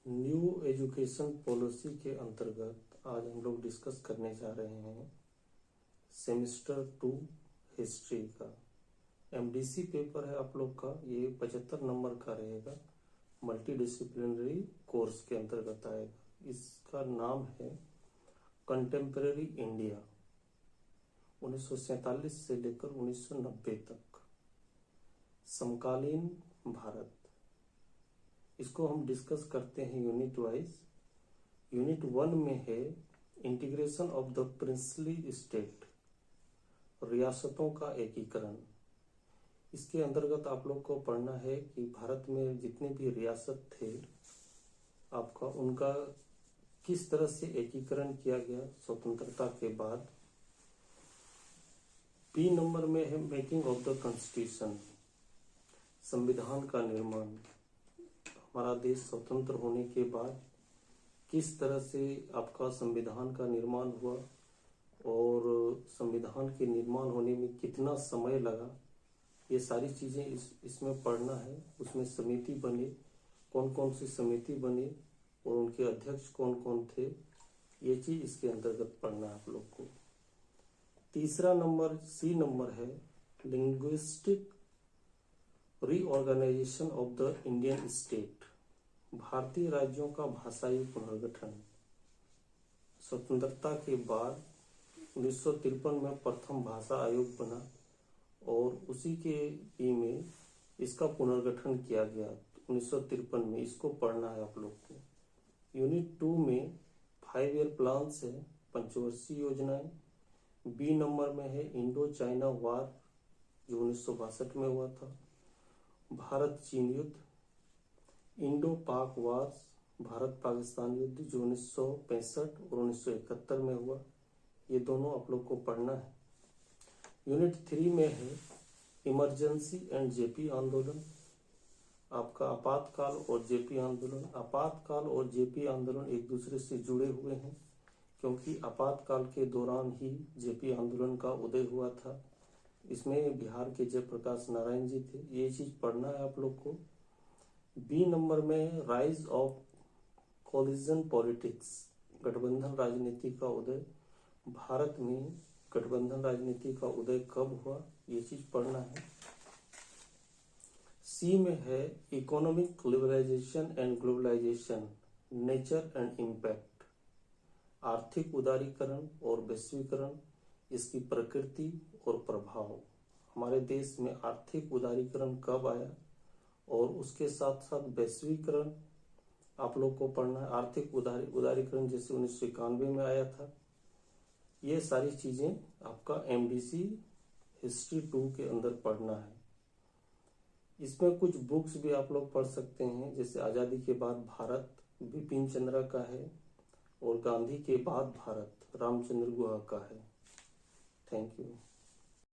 New education policy के अंतर्गत आज हम लोग डिस्कस करने जा रहे हैं सेमेस्टर 2 हिस्ट्री का। एमडीसी पेपर है आप लोग का, ये 75 नंबर का रहेगा। मल्टी डिसिप्लिनरी कोर्स के अंतर्गत आएगा। इसका नाम है कंटेम्परेरी इंडिया 1947 से लेकर 1990 तक, समकालीन भारत। इसको हम डिस्कस करते हैं यूनिट वाइज। यूनिट 1 में है integration of the princely state, रियासतों का एकीकरण। इसके अंतर्गत आप लोग को पढ़ना है कि भारत में जितने भी रियासत थे आपका, उनका किस तरह से एकीकरण किया गया स्वतंत्रता के बाद। बी नंबर में है मेकिंग ऑफ द कॉन्स्टिट्यूशन, संविधान का निर्माण। हमारा देश स्वतंत्र होने के बाद किस तरह से आपका संविधान का निर्माण हुआ और संविधान के निर्माण होने में कितना समय लगा, ये सारी चीज़ें इसमें पढ़ना है। उसमें समिति बनी, कौन कौन सी समिति बनी और उनके अध्यक्ष कौन कौन थे, ये चीज़ इसके अंतर्गत पढ़ना है आप लोग को। तीसरा नंबर सी नंबर है linguistic reorganisation of the Indian state, भारतीय राज्यों का भाषाई पुनर्गठन। स्वतंत्रता के बाद 1953 में प्रथम भाषा आयोग बना और उसी के ई में इसका पुनर्गठन किया गया 1953 में। इसको पढ़ना है आप लोग को। यूनिट 2 में 5 ईयर प्लान है, पंचवर्षीय योजनाएं। बी नंबर में है इंडो चाइना वार जो 1962 में हुआ था, भारत चीन युद्ध। इंडो पाक वार्स, भारत पाकिस्तान युद्ध जो 1965 और 1971 में हुआ, ये दोनों आप लोग को पढ़ना है। यूनिट 3 में है इमरजेंसी एंड जेपी आंदोलन, आपका आपातकाल और जेपी आंदोलन। आपातकाल और जेपी आंदोलन एक दूसरे से जुड़े हुए हैं क्योंकि आपातकाल के दौरान ही जेपी आंदोलन का उदय हुआ था। इसमें बिहार के जयप्रकाश नारायण जी थे। ये चीज पढ़ना है आप लोग को। बी नंबर में राइज ऑफ कोलिजन पॉलिटिक्स, गठबंधन राजनीति का उदय। भारत में गठबंधन राजनीति का उदय कब हुआ, ये चीज पढ़ना है। सी में है economic liberalisation and globalisation, nature and impact, आर्थिक उदारीकरण और वैश्वीकरण, इसकी प्रकृति और प्रभाव। हमारे देश में आर्थिक उदारीकरण कब आया और उसके साथ साथ वैश्वीकरण आप लोग को पढ़ना है। आर्थिक उदारीकरण जैसे 1991 में आया था। ये सारी चीजें आपका एमडीसी हिस्ट्री 2 के अंदर पढ़ना है। इसमें कुछ बुक्स भी आप लोग पढ़ सकते हैं, जैसे आजादी के बाद भारत बिपिन चंद्रा का है और गांधी के बाद भारत रामचंद्र गुहा का है। Thank you.